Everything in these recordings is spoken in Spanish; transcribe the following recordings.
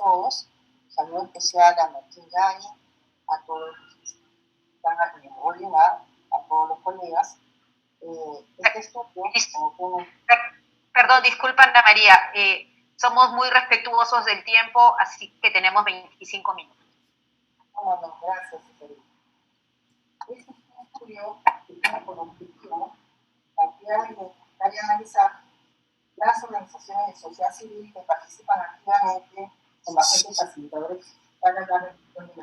todos. Saludo especial a Martín Gay, a todos los que están aquí en Bolívar, a todos los colegas. Este estudio, Perdón, disculpa Ana María, somos muy respetuosos del tiempo, así que tenemos 25 minutos. Bueno, gracias, Isabel. Este estudio que tiene por objetivo plantear y analizar las organizaciones de sociedad civil que participan activamente como agentes facilitadores para la reducción de la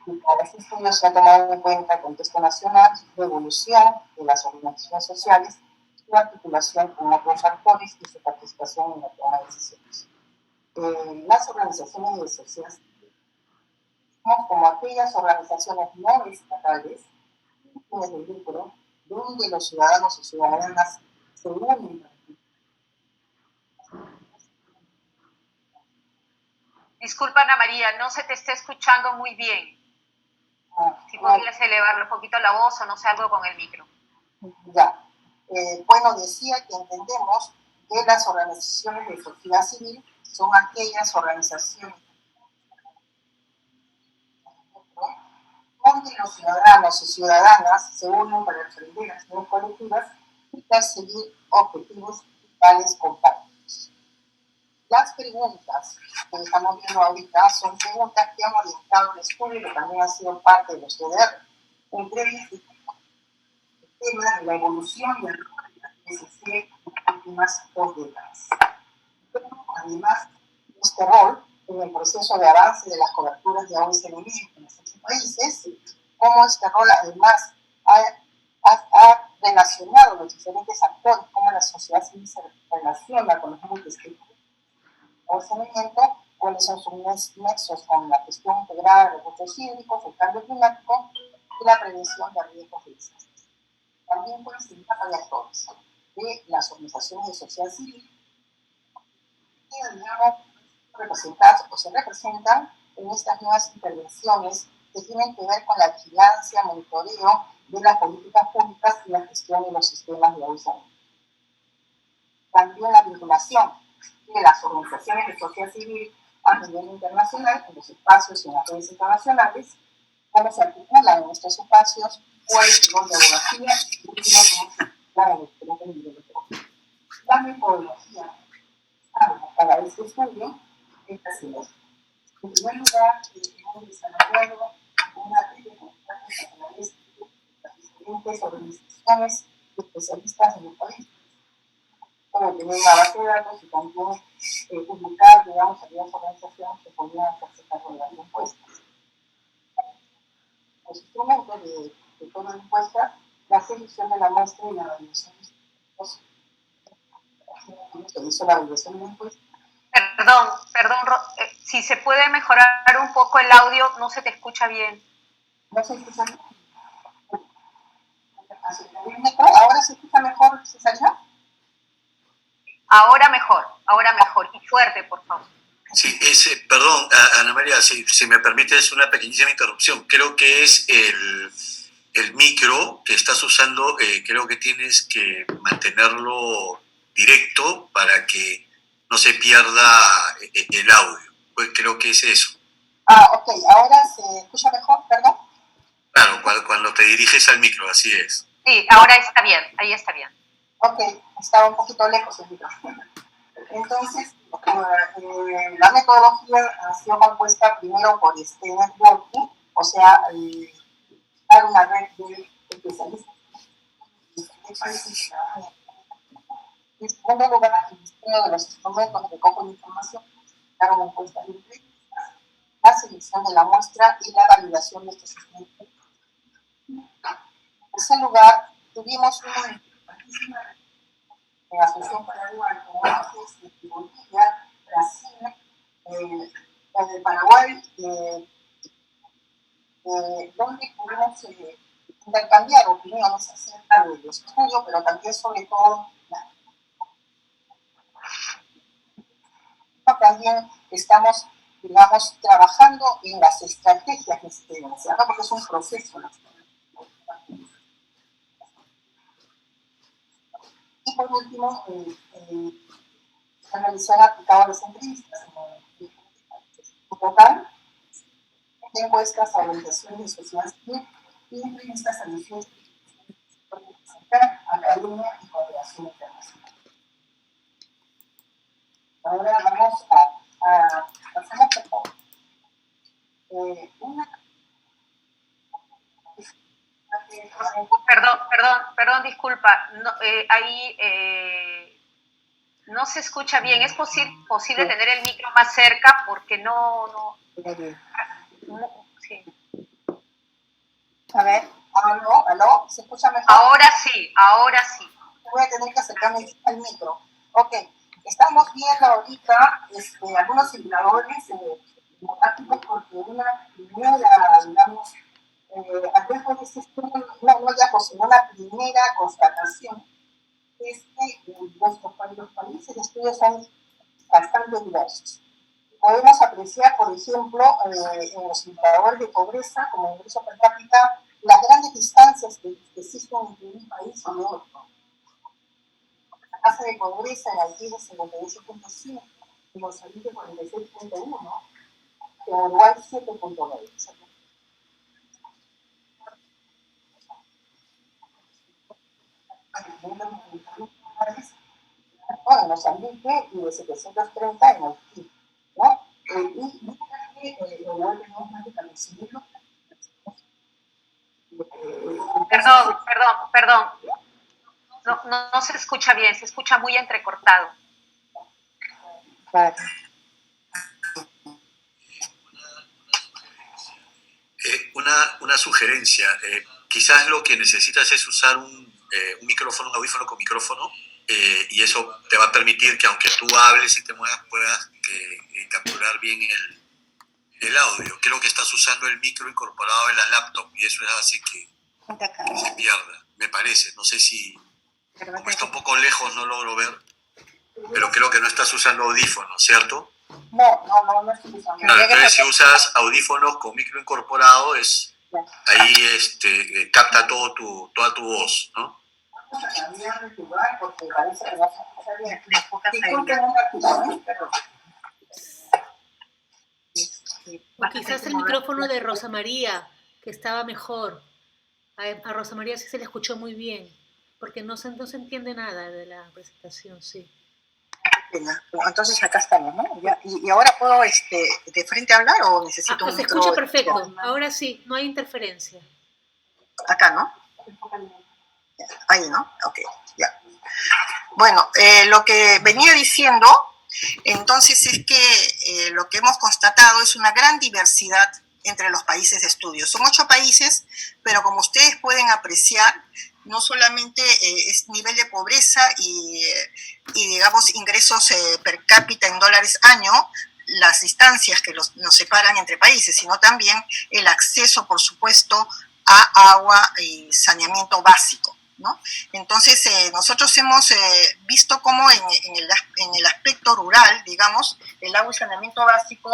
y para este estudio se ha tomado en cuenta el contexto nacional, la evolución de las organizaciones sociales, su articulación con otros actores y su participación en la toma de decisiones. Las organizaciones de sociedad civil son como aquellas organizaciones no estatales, fines de lucro, donde los ciudadanos y ciudadanas se unen. Disculpa Ana María, no se te está escuchando muy bien. Si podrías elevar un poquito la voz o no sé, algo con el micro. Ya. Bueno, decía que entendemos que las organizaciones de sociedad civil son aquellas organizaciones donde los ciudadanos y ciudadanas se unen para defender acciones colectivas y perseguir objetivos principales compartidos. Las preguntas que estamos viendo ahorita son preguntas que han orientado el estudio y que también han sido parte de los TDR. Entre ellas, el tema de la evolución y el rol de la PSC en las últimas 2 décadas. Además, este rol en el proceso de avance de las coberturas de AOSLM en los 8 países, cómo este rol además ha relacionado los diferentes actores, cómo la sociedad civil se relaciona con los grupos que movimiento, cuáles son sus nexos con la gestión integrada de recursos hídricos, el cambio climático y la prevención de riesgos de desastres. También pueden ser de actores de las organizaciones de sociedad civil que, digamos, representadas o se representan en estas nuevas intervenciones que tienen que ver con la vigilancia, monitoreo de las políticas públicas y la gestión de los sistemas de aviso. También la vinculación de las organizaciones de sociedad civil a nivel internacional, en los espacios y en las redes internacionales, cómo se articulan en estos espacios, cuál es el rol de abogacía y cómo se articulan en los diferentes niveles de gobierno. La metodología para este estudio es la siguiente. En primer lugar, hemos desarrollado una red de contactos a través de las diferentes organizaciones especialistas en el país, como tener una base de datos y también publicar, digamos, aquellas organizaciones que podrían hacerse cargo de las encuestas. Los instrumentos de toda la encuesta, la selección de la muestra y la validación de los se la validación de la encuesta. Perdón, si se puede mejorar un poco el audio, no se te escucha bien. ¿No se escucha bien? ¿Ahora se escucha mejor, Cesaria? Ahora mejor, y fuerte, por favor. Sí, perdón, Ana María, si me permite, es una pequeñísima interrupción. Creo que es el micro que estás usando, creo que tienes que mantenerlo directo para que no se pierda el audio. Pues creo que es eso. Ok, ¿ahora se escucha mejor, perdón? Claro, cuando te diriges al micro, así es. Sí, ahora está bien, ahí está bien. Ok, estaba un poquito lejos el micro. Entonces, la metodología ha sido compuesta primero por este networking, o sea, hay una red de especialistas en segundo lugar, el diseño de los instrumentos de recojo de información, claro, una encuesta de entrevistas, la selección de la muestra y la validación de estos instrumentos. En tercer lugar, tuvimos una en Asunción Paraguay, como antes, en Bolivia, Brasil, en el Paraguay, donde pudimos intercambiar opiniones acerca de los estudios, pero también sobre todo también estamos, digamos, trabajando en las estrategias de excelencia, ¿no? Porque es un proceso. ¿No? Y Y por último, se analizó aplicado a las entrevistas. En total, encuestas a organizaciones de sociedad civil y entrevistas a diferentes academia y cooperación internacional. Ahora vamos a pasamos por favor. Perdón, disculpa. No, ahí no se escucha bien. ¿Es posible tener el micro más cerca? Porque no sí. A ver, aló, ¿se escucha mejor? Ahora sí. Voy a tener que acercarme al micro. Ok, estamos viendo ahorita algunos simuladores democráticos porque una primera, digamos, al ver por este estudio, una primera constatación es que los países de estudio son bastante diversos. Podemos apreciar, por ejemplo, en los indicadores de pobreza, como ingreso per cápita, las grandes distancias que existen entre un país y otro. La tasa de pobreza en Haití es de 58.5, en Mozambique 46.1, en Uruguay 7.9. En Mozambique y de 730 en Haití, ¿no? Perdón. No se escucha bien, se escucha muy entrecortado. Vale. Una sugerencia. Quizás lo que necesitas es usar un micrófono, un audífono con micrófono, y eso te va a permitir que aunque tú hables y te muevas puedas capturar bien el audio. Creo que estás usando el micro incorporado en la laptop y eso hace que se pierda, me parece. No sé si, como está un poco lejos, no logro ver, pero creo que no estás usando audífonos, ¿cierto? No estoy usando. Claro, entonces si usas audífonos con micro incorporado, ahí capta toda tu voz, ¿no? Porque parece que no se escucha bien. Disculpen un ratito, perdón. O quizás el micrófono de Rosa María, que estaba mejor. A Rosa María sí se le escuchó muy bien, porque no se entiende nada de la presentación, sí. Entonces acá estamos, ¿no? ¿Y ahora puedo de frente hablar o necesito un se micro? escucha perfecto, ahora sí, no hay interferencia. Acá, ¿no? Ahí, ¿no? Ok, ya. Bueno, lo que venía diciendo, entonces, es que lo que hemos constatado es una gran diversidad entre los países de estudio. Son 8 países, pero como ustedes pueden apreciar, no solamente es nivel de pobreza y digamos, ingresos per cápita en dólares año, las distancias que nos separan entre países, sino también el acceso, por supuesto, a agua y saneamiento básico, ¿no? Entonces, nosotros hemos visto cómo en el aspecto rural, digamos, el agua y saneamiento básico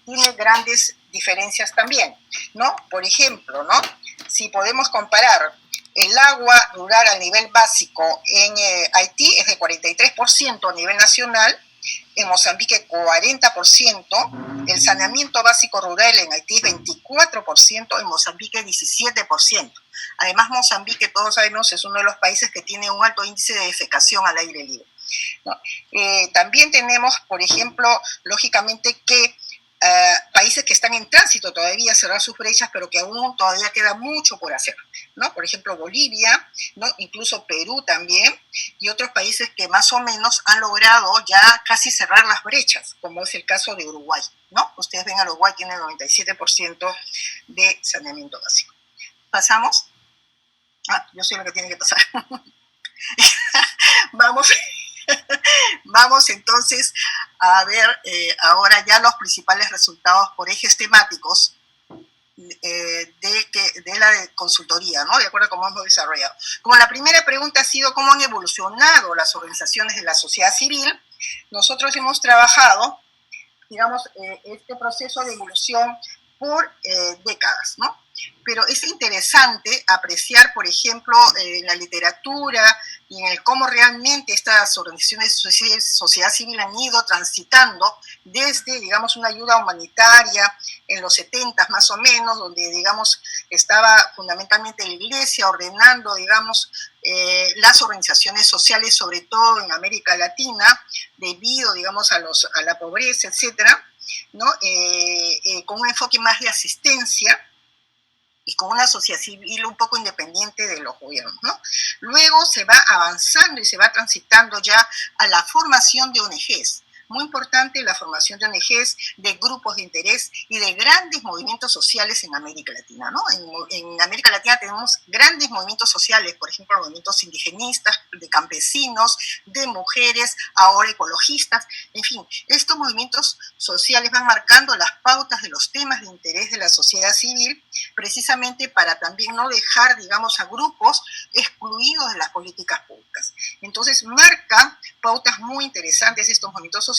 tiene grandes diferencias también, ¿no? Por ejemplo, ¿no? Si podemos comparar el agua rural a nivel básico en Haití es de 43% a nivel nacional, en Mozambique 40%, el saneamiento básico rural en Haití es 24%, en Mozambique 17%. Además, Mozambique, todos sabemos, es uno de los países que tiene un alto índice de defecación al aire libre, ¿no? También tenemos, por ejemplo, lógicamente que países que están en tránsito todavía a cerrar sus brechas, pero que aún todavía queda mucho por hacer, ¿no? Por ejemplo, Bolivia, ¿no? Incluso Perú también, y otros países que más o menos han logrado ya casi cerrar las brechas, como es el caso de Uruguay, ¿no? Ustedes ven, Uruguay tiene el 97% de saneamiento básico. ¿Pasamos? Yo soy lo que tiene que pasar. Vamos entonces a ver ahora ya los principales resultados por ejes temáticos de la consultoría, ¿no? De acuerdo a cómo hemos desarrollado. Como la primera pregunta ha sido cómo han evolucionado las organizaciones de la sociedad civil, nosotros hemos trabajado, digamos, este proceso de evolución por décadas, ¿no? pero es interesante apreciar, por ejemplo, en la literatura y en el cómo realmente estas organizaciones de sociedad civil han ido transitando desde, digamos, una ayuda humanitaria en los 70 más o menos, donde, digamos, estaba fundamentalmente la Iglesia ordenando, digamos, las organizaciones sociales, sobre todo en América Latina, debido, digamos, a la pobreza, etcétera, ¿no? Con un enfoque más de asistencia y con una sociedad civil un poco independiente de los gobiernos, ¿no? Luego se va avanzando y se va transitando ya a la formación de ONGs. Muy importante la formación de ONGs, de grupos de interés y de grandes movimientos sociales en América Latina, ¿no? En América Latina tenemos grandes movimientos sociales, por ejemplo, movimientos indigenistas, de campesinos, de mujeres, ahora ecologistas, en fin, estos movimientos sociales van marcando las pautas de los temas de interés de la sociedad civil, precisamente para también no dejar, digamos, a grupos excluidos de las políticas públicas. Entonces, marca pautas muy interesantes estos movimientos sociales,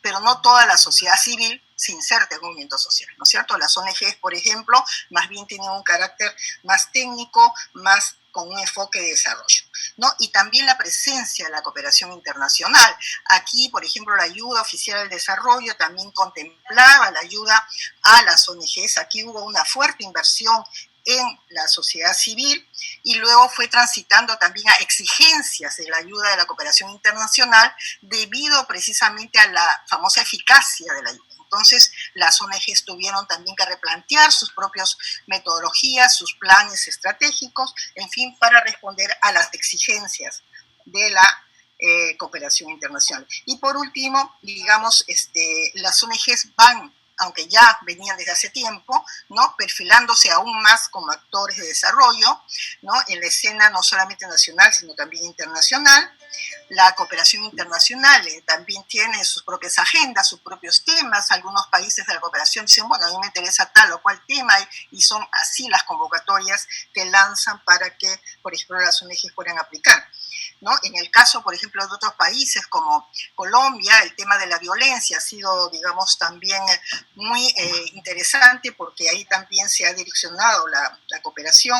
pero no toda la sociedad civil se inserta en un movimiento social, ¿no es cierto? Las ONGs, por ejemplo, más bien tienen un carácter más técnico, más con un enfoque de desarrollo, ¿no? Y también la presencia de la cooperación internacional. Aquí, por ejemplo, la ayuda oficial al desarrollo también contemplaba la ayuda a las ONGs. Aquí hubo una fuerte inversión en la sociedad civil y luego fue transitando también a exigencias de la ayuda de la cooperación internacional debido precisamente a la famosa eficacia de la ayuda. Entonces, las ONGs tuvieron también que replantear sus propias metodologías, sus planes estratégicos, en fin, para responder a las exigencias de la cooperación internacional. Y por último, digamos, las ONGs van, aunque ya venían desde hace tiempo, ¿no?, perfilándose aún más como actores de desarrollo, ¿no?, en la escena no solamente nacional, sino también internacional. La cooperación internacional también tiene sus propias agendas, sus propios temas. Algunos países de la cooperación dicen, bueno, a mí me interesa tal o cual tema, y son así las convocatorias que lanzan para que, por ejemplo, las ONGs puedan aplicar, ¿no? En el caso, por ejemplo, de otros países como Colombia, el tema de la violencia ha sido, digamos, también muy interesante, porque ahí también se ha direccionado la cooperación.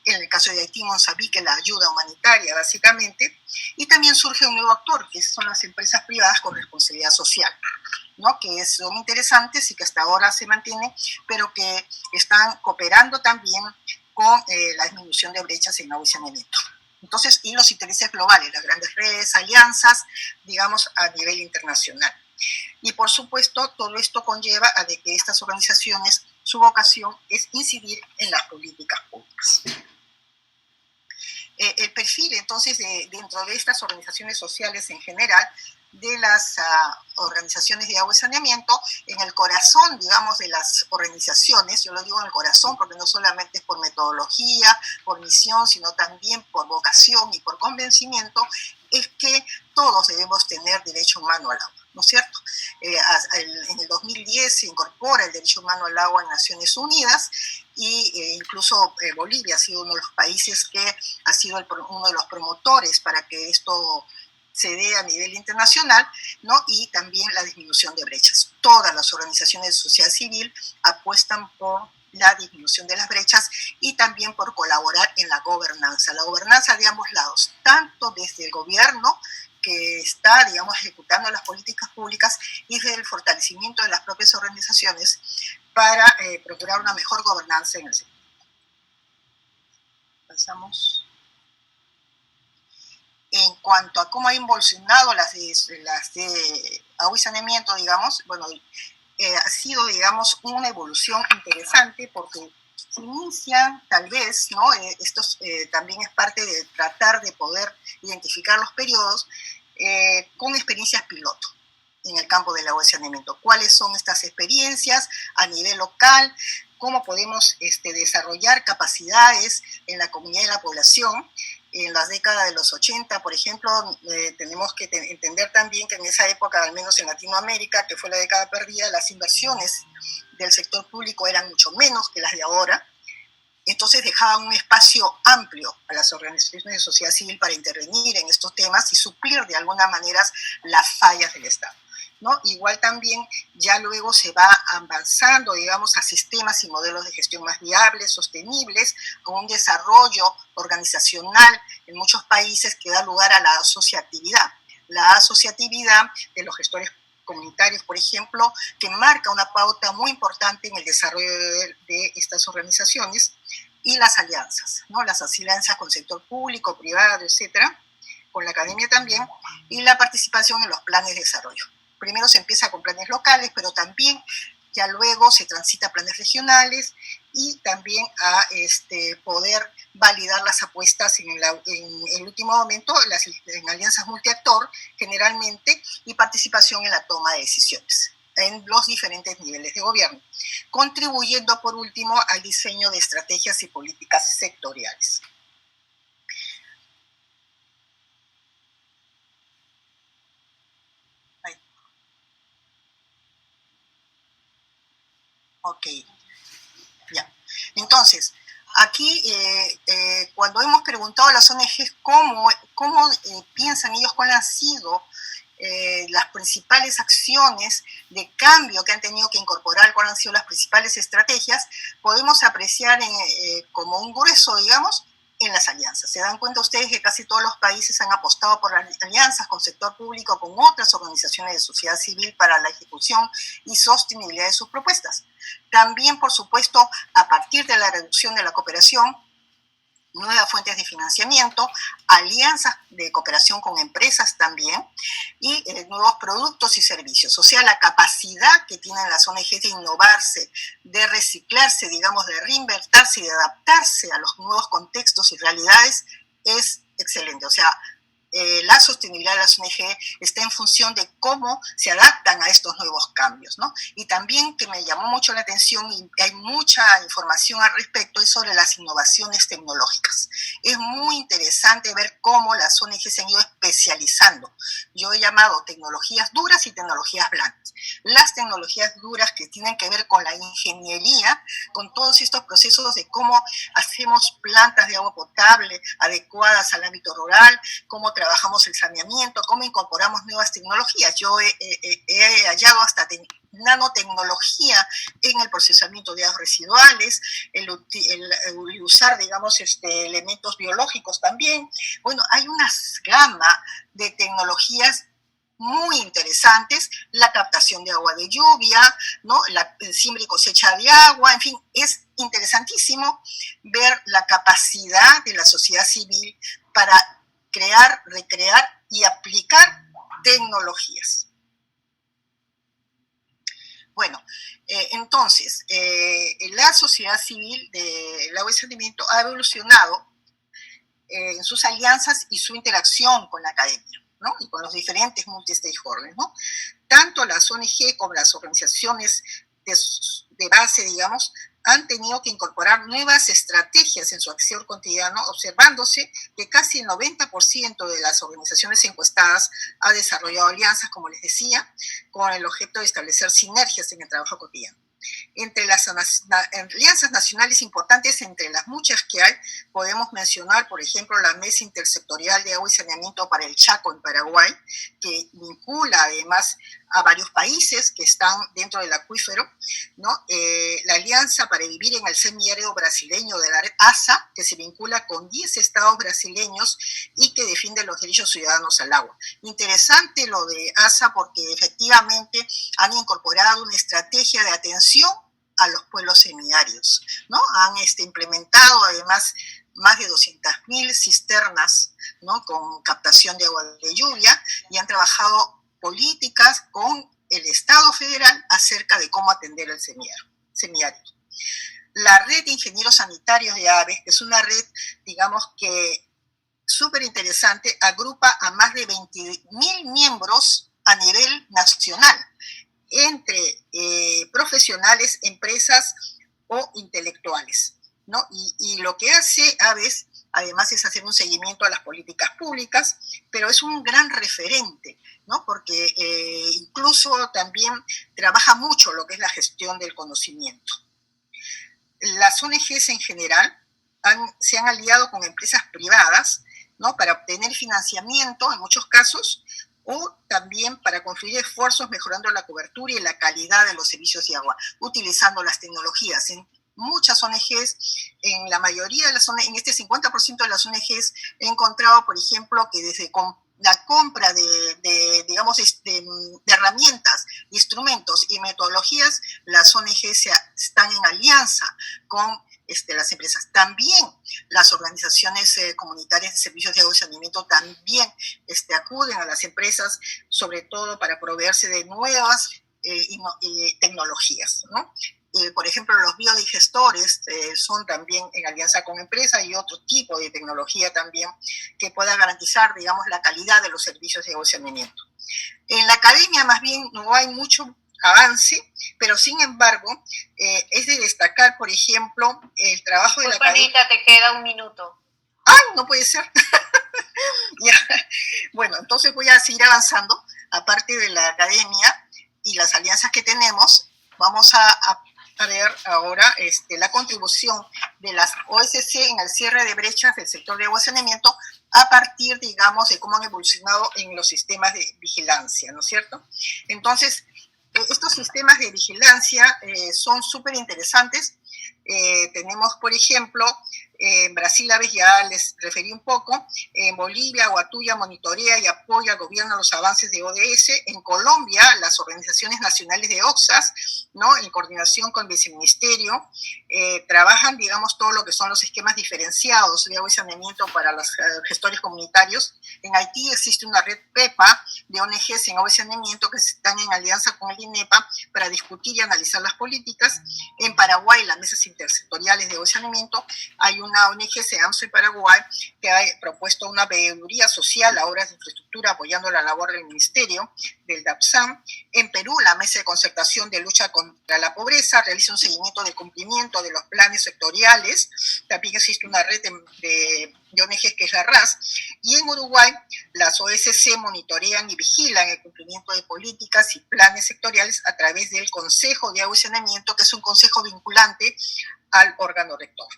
En el caso de Haití, Mozambique, la ayuda humanitaria, básicamente. Y también surge un nuevo actor, que son las empresas privadas con responsabilidad social, ¿no?, que son interesantes y que hasta ahora se mantienen, pero que están cooperando también con la disminución de brechas en agua y saneamiento. Entonces, y los intereses globales, las grandes redes, alianzas, digamos, a nivel internacional. Y por supuesto, todo esto conlleva a de que estas organizaciones, su vocación es incidir en las políticas públicas. El perfil, entonces, dentro de estas organizaciones sociales en general, de las organizaciones de agua y saneamiento, en el corazón, digamos, de las organizaciones, yo lo digo en el corazón porque no solamente es por metodología, por misión, sino también por vocación y por convencimiento, es que todos debemos tener derecho humano al agua, ¿no es cierto? En el 2010 se incorpora el derecho humano al agua en Naciones Unidas, y incluso Bolivia ha sido uno de los países que ha sido uno de los promotores para que esto se dé a nivel internacional, ¿no? Y también la disminución de brechas. Todas las organizaciones de sociedad civil apuestan por la disminución de las brechas y también por colaborar en la gobernanza de ambos lados, tanto desde el gobierno, que está, digamos, ejecutando las políticas públicas, y desde el fortalecimiento de las propias organizaciones para procurar una mejor gobernanza en el sector. Pasamos. En cuanto a cómo ha evolucionado las de agua y saneamiento, digamos, bueno, ha sido, digamos, una evolución interesante, porque se inicia, tal vez, ¿no? Esto también es parte de tratar de poder identificar los periodos con experiencias piloto en el campo del agua y saneamiento. ¿Cuáles son estas experiencias a nivel local? ¿Cómo podemos desarrollar capacidades en la comunidad y en la población? En las décadas de los 80, por ejemplo, tenemos que entender también que en esa época, al menos en Latinoamérica, que fue la década perdida, las inversiones del sector público eran mucho menos que las de ahora. Entonces dejaban un espacio amplio a las organizaciones de sociedad civil para intervenir en estos temas y suplir de alguna manera las fallas del Estado. ¿no? Igual también ya luego se va avanzando, digamos, a sistemas y modelos de gestión más viables, sostenibles, con un desarrollo organizacional en muchos países que da lugar a la asociatividad. La asociatividad de los gestores comunitarios, por ejemplo, que marca una pauta muy importante en el desarrollo de estas organizaciones, y las alianzas, ¿no? Las alianzas con el sector público, privado, etcétera, con la academia también, y la participación en los planes de desarrollo. Primero se empieza con planes locales, pero también ya luego se transita a planes regionales y también a poder validar las apuestas en el último momento, en alianzas multiactor generalmente, y participación en la toma de decisiones en los diferentes niveles de gobierno, contribuyendo por último al diseño de estrategias y políticas sectoriales. Ok, ya. Entonces, aquí cuando hemos preguntado a las ONGs cómo piensan ellos, cuáles han sido las principales acciones de cambio que han tenido que incorporar, cuáles han sido las principales estrategias, podemos apreciar como un grueso, digamos, en las alianzas. Se dan cuenta ustedes que casi todos los países han apostado por alianzas con sector público, con otras organizaciones de sociedad civil para la ejecución y sostenibilidad de sus propuestas. También, por supuesto, a partir de la reducción de la cooperación, nuevas fuentes de financiamiento, alianzas de cooperación con empresas también, y nuevos productos y servicios. O sea, la capacidad que tienen las ONGs de innovarse, de reciclarse, digamos, de reinventarse y de adaptarse a los nuevos contextos y realidades es excelente. O sea, la sostenibilidad de las ONG está en función de cómo se adaptan a estos nuevos cambios, ¿no? Y también, que me llamó mucho la atención y hay mucha información al respecto, es sobre las innovaciones tecnológicas. Es muy interesante ver cómo las ONG se han ido especializando. Yo he llamado tecnologías duras y tecnologías blandas. Las tecnologías duras, que tienen que ver con la ingeniería, con todos estos procesos de cómo hacemos plantas de agua potable adecuadas al ámbito rural, cómo trabajamos el saneamiento, cómo incorporamos nuevas tecnologías. Yo he hallado hasta nanotecnología en el procesamiento de aguas residuales, el usar, digamos, elementos biológicos también. Bueno, hay una gama de tecnologías muy interesantes, la captación de agua de lluvia, ¿no? La siembra y cosecha de agua, en fin, es interesantísimo ver la capacidad de la sociedad civil para crear, recrear y aplicar tecnologías. Bueno, entonces, la sociedad civil del agua y saneamiento ha evolucionado en sus alianzas y su interacción con la academia, ¿no? Y con los diferentes multi-stakeholders, ¿no? Tanto las ONG como las organizaciones de base, digamos, han tenido que incorporar nuevas estrategias en su acción cotidiana, observándose que casi el 90% de las organizaciones encuestadas ha desarrollado alianzas, como les decía, con el objeto de establecer sinergias en el trabajo cotidiano. Entre las alianzas nacionales importantes, entre las muchas que hay, podemos mencionar, por ejemplo, la Mesa Intersectorial de Agua y Saneamiento para el Chaco en Paraguay, que vincula además a varios países que están dentro del acuífero, ¿no? La Alianza para Vivir en el Semiárido Brasileño de la red ASA, que se vincula con 10 estados brasileños y que defiende los derechos ciudadanos al agua. Interesante lo de ASA porque efectivamente han incorporado una estrategia de atención a los pueblos semiáridos, ¿no? Han implementado además más de 200.000 cisternas, ¿no? Con captación de agua de lluvia, y han trabajado políticas con el Estado federal acerca de cómo atender el semiárido. La red de ingenieros sanitarios de aves, que es una red, digamos, que súper interesante, agrupa a más de 20.000 miembros a nivel nacional, entre profesionales, empresas o intelectuales, ¿no? Y lo que hace Aves, además, es hacer un seguimiento a las políticas públicas, pero es un gran referente, ¿no? Porque incluso también trabaja mucho lo que es la gestión del conocimiento. Las ONGs en general se han aliado con empresas privadas, ¿no? Para obtener financiamiento, en muchos casos, o también para construir esfuerzos mejorando la cobertura y la calidad de los servicios de agua, utilizando las tecnologías. En muchas ONGs, en la mayoría de las ONGs, en este 50% de las ONGs, he encontrado, por ejemplo, que desde la compra digamos, de herramientas, instrumentos y metodologías, las ONGs están en alianza con las empresas. También las organizaciones comunitarias de servicios de agua y saneamiento también acuden a las empresas, sobre todo para proveerse de nuevas tecnologías, ¿no? Por ejemplo, los biodigestores son también en alianza con empresas y otro tipo de tecnología también que pueda garantizar, digamos, la calidad de los servicios de agua y saneamiento. En la academia, más bien, no hay mucho avance, pero sin embargo, es de destacar, por ejemplo, el trabajo de la academia. Anita, te queda un minuto. ¡Ay, no puede ser! Ya. Bueno, entonces voy a seguir avanzando. Aparte de la academia y las alianzas que tenemos, vamos a ver ahora la contribución de las OSC en el cierre de brechas del sector de agua y saneamiento a partir, digamos, de cómo han evolucionado en los sistemas de vigilancia, ¿no es cierto? Entonces, estos sistemas de vigilancia son súper interesantes. Tenemos, por ejemplo, en Brasil, Aves, ya les referí un poco. En Bolivia, Huatuya monitorea y apoya al gobierno en los avances de ODS. En Colombia, las organizaciones nacionales de OXAS, ¿no?, en coordinación con el viceministerio, trabajan, digamos, todo lo que son los esquemas diferenciados de agua y saneamiento para los gestores comunitarios. En Haití existe una red PEPA de ONGs en agua y saneamiento que están en alianza con el INEPA para discutir y analizar las políticas. En Paraguay, las mesas intersectoriales de agua y saneamiento, hay una ONG, SEAMSO Paraguay, que ha propuesto una veeduría social a obras de infraestructura apoyando la labor del Ministerio, del DAPSAM. En Perú, la Mesa de Concertación de Lucha contra la Pobreza realiza un seguimiento de cumplimiento de los planes sectoriales. También existe una red de ONGs que es la RAS. Y en Uruguay, las OSC monitorean y vigilan el cumplimiento de políticas y planes sectoriales a través del Consejo de Agua y Saneamiento, que es un consejo vinculante al órgano rector.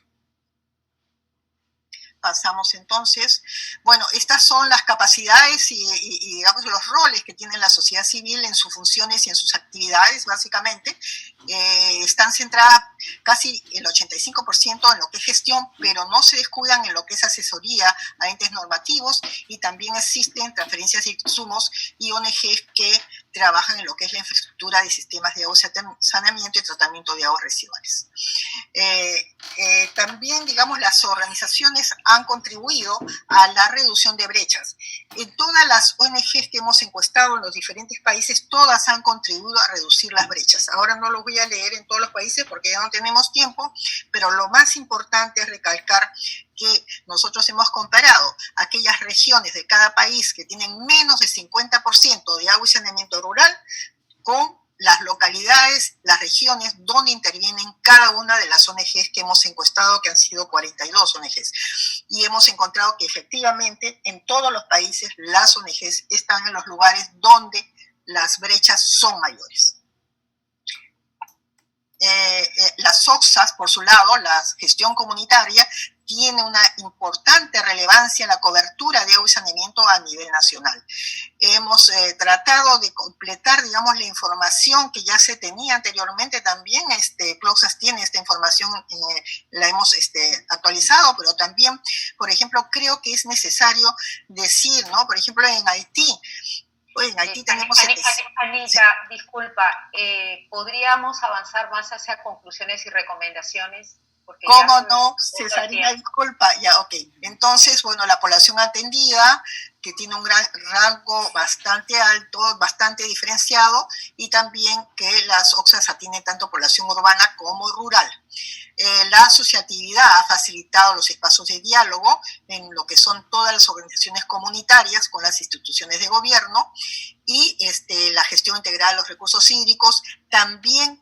Pasamos entonces. Bueno, estas son las capacidades y digamos los roles que tiene la sociedad civil en sus funciones y en sus actividades, básicamente. Están centradas casi el 85% en lo que es gestión, pero no se descuidan en lo que es asesoría a entes normativos, y también existen transferencias de insumos y ONGs que trabajan en lo que es la infraestructura de sistemas de agua, saneamiento y tratamiento de aguas residuales. También, digamos, las organizaciones han contribuido a la reducción de brechas. En todas las ONGs que hemos encuestado en los diferentes países, todas han contribuido a reducir las brechas. Ahora no los voy a leer en todos los países porque ya no tenemos tiempo, pero lo más importante es recalcar que nosotros hemos comparado aquellas regiones de cada país que tienen menos del 50% de agua y saneamiento rural con las localidades, las regiones donde intervienen cada una de las ONGs que hemos encuestado, que han sido 42 ONGs. Y hemos encontrado que efectivamente en todos los países las ONGs están en los lugares donde las brechas son mayores. Las OXAS, por su lado, la gestión comunitaria, tiene una importante relevancia en la cobertura de agua y saneamiento a nivel nacional. Hemos tratado de completar, digamos, la información que ya se tenía anteriormente también. Cloxas tiene esta información, la hemos actualizado, pero también, por ejemplo, creo que es necesario decir, ¿no? Por ejemplo, en Haití, en Haití tenemos... Anita, sí. Disculpa, ¿podríamos avanzar más hacia conclusiones y recomendaciones? ¿Cómo no, Cesarina? Disculpa, ya, ok. Entonces, bueno, la población atendida, que tiene un gran rango bastante alto, bastante diferenciado, y también que las OXAS atienden tanto población urbana como rural. La asociatividad ha facilitado los espacios de diálogo en lo que son todas las organizaciones comunitarias con las instituciones de gobierno, y la gestión integral de los recursos hídricos. También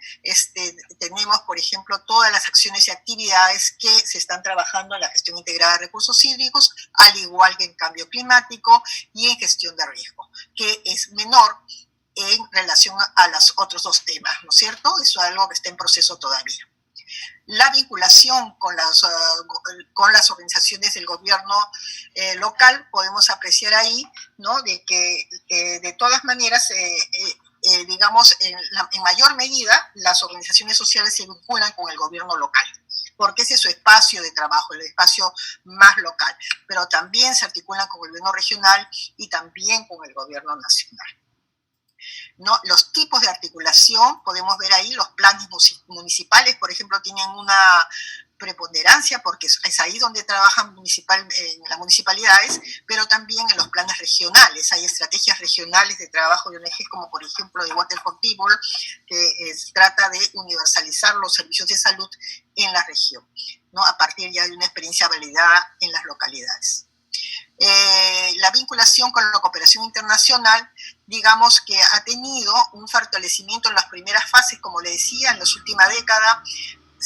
tenemos, por ejemplo, todas las acciones y actividades que se están trabajando en la gestión integrada de recursos hídricos, al igual que en cambio climático y en gestión de riesgo, que es menor en relación a los otros dos temas, ¿no es cierto? Eso es algo que está en proceso todavía. La vinculación con las organizaciones del gobierno local, podemos apreciar ahí ¿no? De que de todas maneras, digamos, en mayor medida, las organizaciones sociales se vinculan con el gobierno local, porque ese es su espacio de trabajo, el espacio más local, pero también se articulan con el gobierno regional y también con el gobierno nacional, ¿no? Los tipos de articulación, podemos ver ahí, los planes municipales, por ejemplo, tienen una preponderancia porque es ahí donde trabajan en las municipalidades, pero también en los planes regionales. Hay estrategias regionales de trabajo de ONGs, como por ejemplo de Water for People, que trata de universalizar los servicios de salud en la región, ¿no? A partir ya de una experiencia validada en las localidades. La vinculación con la cooperación internacional, digamos que ha tenido un fortalecimiento en las primeras fases, como le decía, en las últimas décadas.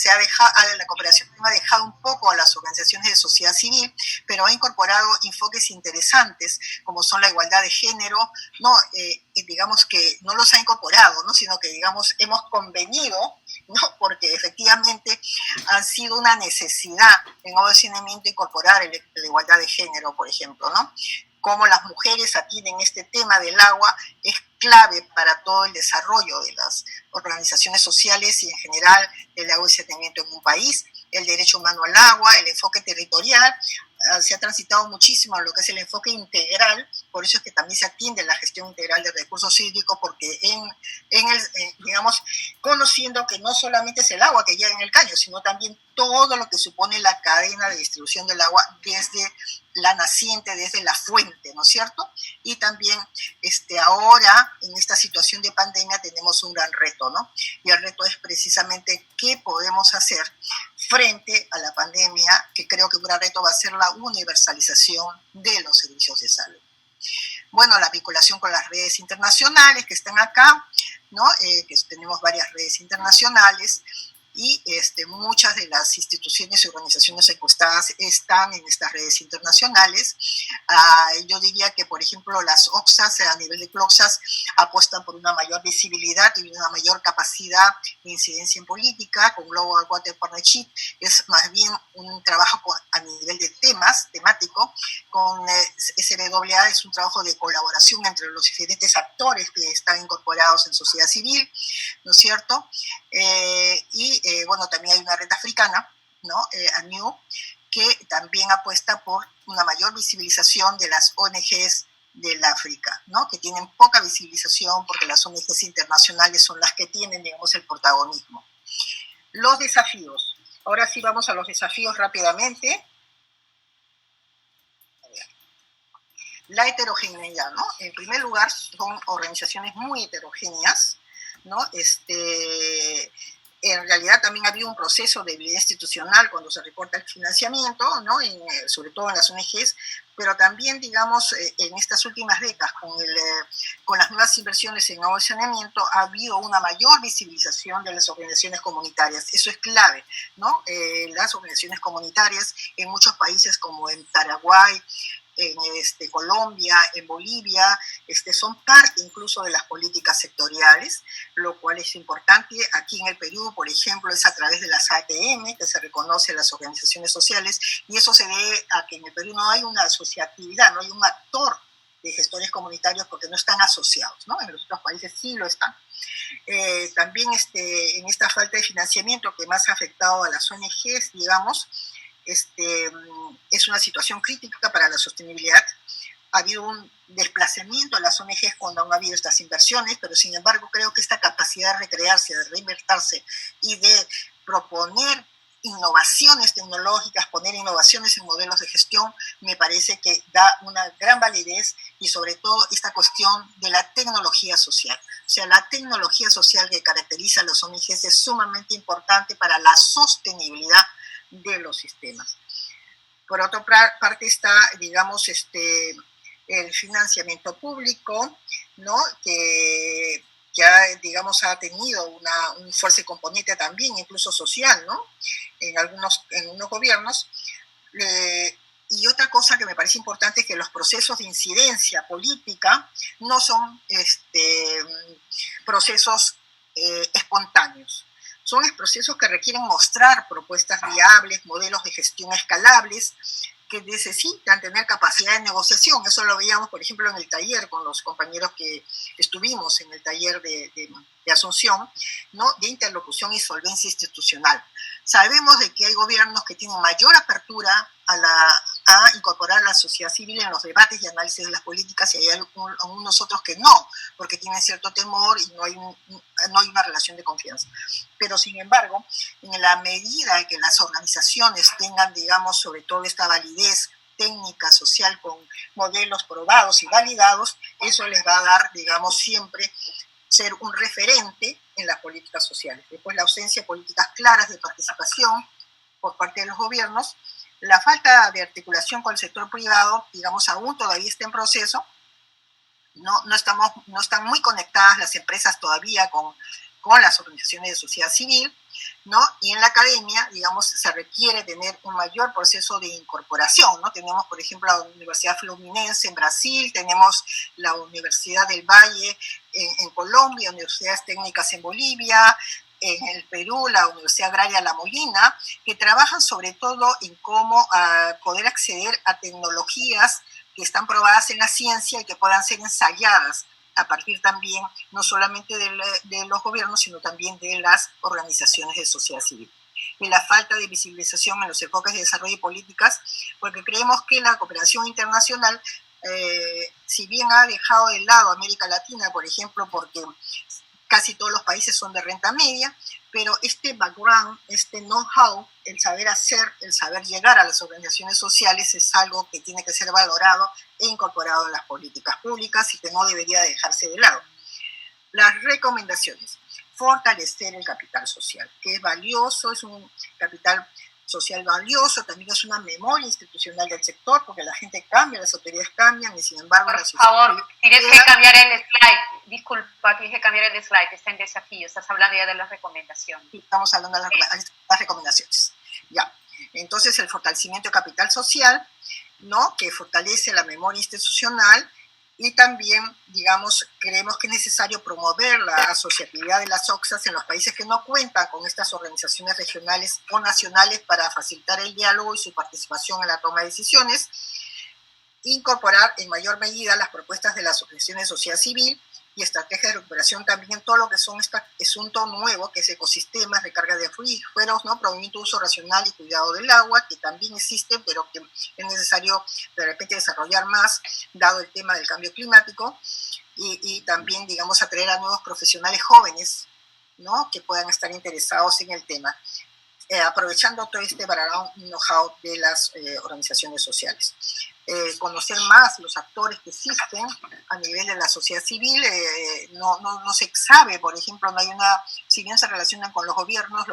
La cooperación ha dejado un poco a las organizaciones de sociedad civil, pero ha incorporado enfoques interesantes, como son la igualdad de género, ¿no? Digamos que no los ha incorporado, ¿no? Sino que, digamos, hemos convenido, ¿no? Porque efectivamente ha sido una necesidad en ONG incorporar la igualdad de género, por ejemplo, ¿no? Cómo las mujeres atienden este tema del agua es clave para todo el desarrollo de las organizaciones sociales y en general el agua y saneamiento en un país, el derecho humano al agua, el enfoque territorial. Se ha transitado muchísimo en lo que es el enfoque integral, por eso es que también se atiende la gestión integral de recursos hídricos, porque digamos, conociendo que no solamente es el agua que llega en el caño, sino también todo lo que supone la cadena de distribución del agua desde la naciente, desde la fuente, ¿no es cierto? Y también ahora, en esta situación de pandemia, tenemos un gran reto, ¿no? Y el reto es precisamente qué podemos hacer frente a la pandemia, que creo que un gran reto va a ser la universalización de los servicios de salud. Bueno, la vinculación con las redes internacionales que están acá, ¿no? Que tenemos varias redes internacionales y muchas de las instituciones y organizaciones encuestadas están en estas redes internacionales. Yo diría que, por ejemplo, las OXAS, a nivel de CLOXAS, apuestan por una mayor visibilidad y una mayor capacidad de incidencia en política. Con Global Water Partnership es más bien un trabajo a nivel de temático. Con SBAA es un trabajo de colaboración entre los diferentes actores que están incorporados en sociedad civil, ¿no es cierto? Bueno, también hay una red africana, ¿no? ANU, que también apuesta por una mayor visibilización de las ONGs del África, ¿no? Que tienen poca visibilización porque las ONGs internacionales son las que tienen, digamos, el protagonismo. Los desafíos. Ahora sí vamos a los desafíos rápidamente. La heterogeneidad, ¿no? En primer lugar, son organizaciones muy heterogéneas, ¿no? En realidad también ha habido un proceso de debilidad institucional cuando se recorta el financiamiento, ¿no? Sobre todo en las ONGs, pero también, digamos, en estas últimas décadas, con las nuevas inversiones en agua y saneamiento, ha habido una mayor visibilización de las organizaciones comunitarias. Eso es clave, ¿no? Las organizaciones comunitarias en muchos países como en Paraguay, en Colombia, en Bolivia, son parte incluso de las políticas sectoriales, lo cual es importante. Aquí en el Perú, por ejemplo, es a través de las ATM que se reconoce a las organizaciones sociales, y eso se debe a que en el Perú no hay una asociatividad, no hay un actor de gestores comunitarios porque no están asociados, ¿no? En los otros países sí lo están. También en esta falta de financiamiento que más ha afectado a las ONGs, digamos, es una situación crítica para la sostenibilidad. Ha habido un desplazamiento de las ONGs cuando han habido estas inversiones, pero sin embargo creo que esta capacidad de recrearse, de reinvertirse y de proponer innovaciones tecnológicas, poner innovaciones en modelos de gestión, me parece que da una gran validez, y sobre todo esta cuestión de la tecnología social. O sea, la tecnología social que caracteriza a las ONGs es sumamente importante para la sostenibilidad de los sistemas. Por otra parte está, digamos, el financiamiento público, ¿no? Que digamos, ha tenido un fuerte componente también, incluso social, ¿no? En unos gobiernos. Y otra cosa que me parece importante es que los procesos de incidencia política no son procesos espontáneos. Son procesos que requieren mostrar propuestas viables, modelos de gestión escalables, que necesitan tener capacidad de negociación. Eso lo veíamos, por ejemplo, en el taller con los compañeros que estuvimos en el taller de Asunción, ¿no? De interlocución y solvencia institucional. Sabemos de que hay gobiernos que tienen mayor apertura a incorporar a la sociedad civil en los debates y análisis de las políticas, y hay algunos otros que no, porque tienen cierto temor y no hay una relación de confianza. Pero, sin embargo, en la medida que las organizaciones tengan, digamos, sobre todo esta validez técnica, social, con modelos probados y validados, eso les va a dar, digamos, siempre ser un referente en las políticas sociales. Después, la ausencia de políticas claras de participación por parte de los gobiernos, la falta de articulación con el sector privado, digamos, aún todavía está en proceso. No están muy conectadas las empresas todavía con las organizaciones de sociedad civil, ¿no? Y en la academia, digamos, se requiere tener un mayor proceso de incorporación, ¿no? Tenemos, por ejemplo, la Universidad Fluminense en Brasil, tenemos la Universidad del Valle en Colombia, universidades técnicas en Bolivia, en el Perú, la Universidad Agraria La Molina, que trabajan sobre todo en cómo poder acceder a tecnologías que están probadas en la ciencia y que puedan ser ensayadas a partir también no solamente de los gobiernos, sino también de las organizaciones de sociedad civil. Y la falta de visibilización en los enfoques de desarrollo y políticas, porque creemos que la cooperación internacional, si bien ha dejado de lado a América Latina, por ejemplo, porque casi todos los países son de renta media, pero este background, este know-how, el saber hacer, el saber llegar a las organizaciones sociales es algo que tiene que ser valorado e incorporado en las políticas públicas y que no debería dejarse de lado. Las recomendaciones: fortalecer el capital social, que es valioso, es un capital social valioso, también es una memoria institucional del sector, porque la gente cambia, las autoridades cambian, y sin embargo... Por favor, tienes que cambiar el slide. Disculpa, tienes que cambiar el slide, está en desafío, estás hablando ya de las recomendaciones. Sí, estamos hablando de las recomendaciones. Ya, entonces el fortalecimiento de capital social, ¿no? Que fortalece la memoria institucional, y también, digamos, creemos que es necesario promover la asociatividad de las OXAs en los países que no cuentan con estas organizaciones regionales o nacionales para facilitar el diálogo y su participación en la toma de decisiones, incorporar en mayor medida las propuestas de las organizaciones de sociedad civil y estrategias de recuperación también en todo lo que son este asunto nuevo, que es ecosistemas, recarga de acuíferos, ¿no? Promovimiento de uso racional y cuidado del agua, que también existe, pero que es necesario de repente desarrollar más, dado el tema del cambio climático, y también, digamos, atraer a nuevos profesionales jóvenes, ¿no? Que puedan estar interesados en el tema, aprovechando todo este background know-how de las organizaciones sociales. Conocer más los actores que existen a nivel de la sociedad civil, no se sabe, por ejemplo, no hay si bien se relacionan con los gobiernos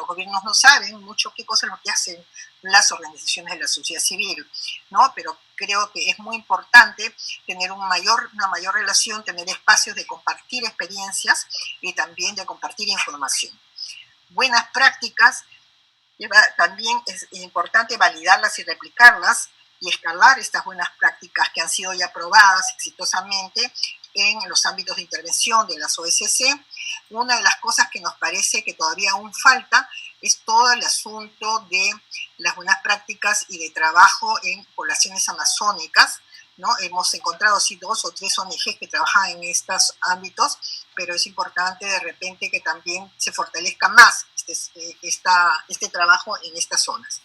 no saben mucho qué cosas es lo que hacen las organizaciones de la sociedad civil, ¿no? Pero creo que es muy importante tener una mayor relación, tener espacios de compartir experiencias y también de compartir información. Buenas prácticas, también es importante validarlas y replicarlas, y escalar estas buenas prácticas que han sido ya probadas exitosamente en los ámbitos de intervención de las OSC. Una de las cosas que nos parece que todavía aún falta es todo el asunto de las buenas prácticas y de trabajo en poblaciones amazónicas, ¿no? Hemos encontrado sí 2 o 3 ONGs que trabajan en estos ámbitos, pero es importante de repente que también se fortalezca más este trabajo en estas zonas.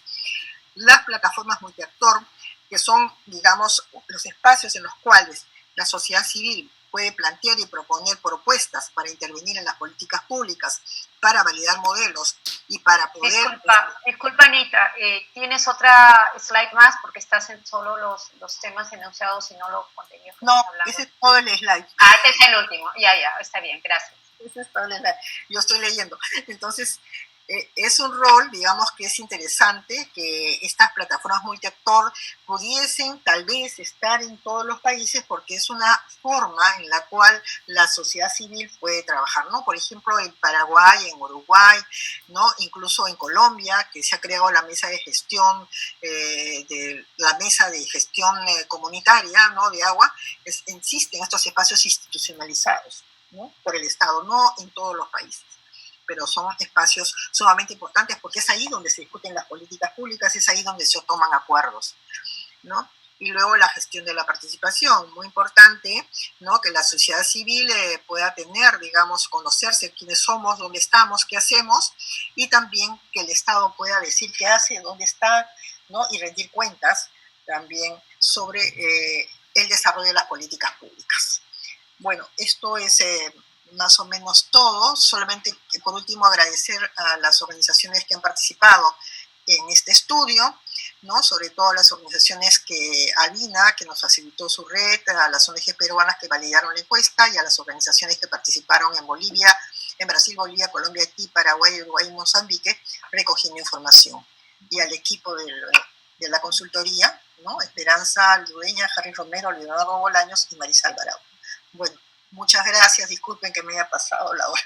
Las plataformas multiactor, que son, digamos, los espacios en los cuales la sociedad civil puede plantear y proponer propuestas para intervenir en las políticas públicas, para validar modelos y para poder... Disculpa Anita, ¿tienes otra slide más? Porque estás en solo los temas enunciados y no los contenidos que estás hablando. Ese es todo el slide. Este es el último. Ya, está bien, gracias. Ese es todo el slide. Yo estoy leyendo. Entonces... es un rol, digamos, que es interesante que estas plataformas multiactor pudiesen tal vez estar en todos los países, porque es una forma en la cual la sociedad civil puede trabajar, ¿no? Por ejemplo, en Paraguay, en Uruguay, ¿no? Incluso en Colombia, que se ha creado la mesa de gestión, comunitaria, ¿no? De agua, existen estos espacios institucionalizados, ¿no? Por el Estado, no en todos los países, pero son espacios sumamente importantes porque es ahí donde se discuten las políticas públicas, es ahí donde se toman acuerdos. ¿no? Y luego la gestión de la participación, muy importante, ¿no? Que la sociedad civil pueda tener, digamos, conocerse quiénes somos, dónde estamos, qué hacemos, y también que el Estado pueda decir qué hace, dónde está, ¿no? Y rendir cuentas también sobre el desarrollo de las políticas públicas. Bueno, esto es más o menos todo. Solamente, por último, agradecer a las organizaciones que han participado en este estudio, ¿no? Sobre todo a las organizaciones ALINA, que nos facilitó su red, a las ONG peruanas que validaron la encuesta y a las organizaciones que participaron en Bolivia, en Brasil, Bolivia, Colombia, Haití, Paraguay, Uruguay y Mozambique, recogiendo información. Y al equipo de la consultoría, ¿no? Esperanza Ludeña, Harry Romero, Leonardo Bolaños y Marisa Alvarado. Bueno, muchas gracias, disculpen que me haya pasado la hora.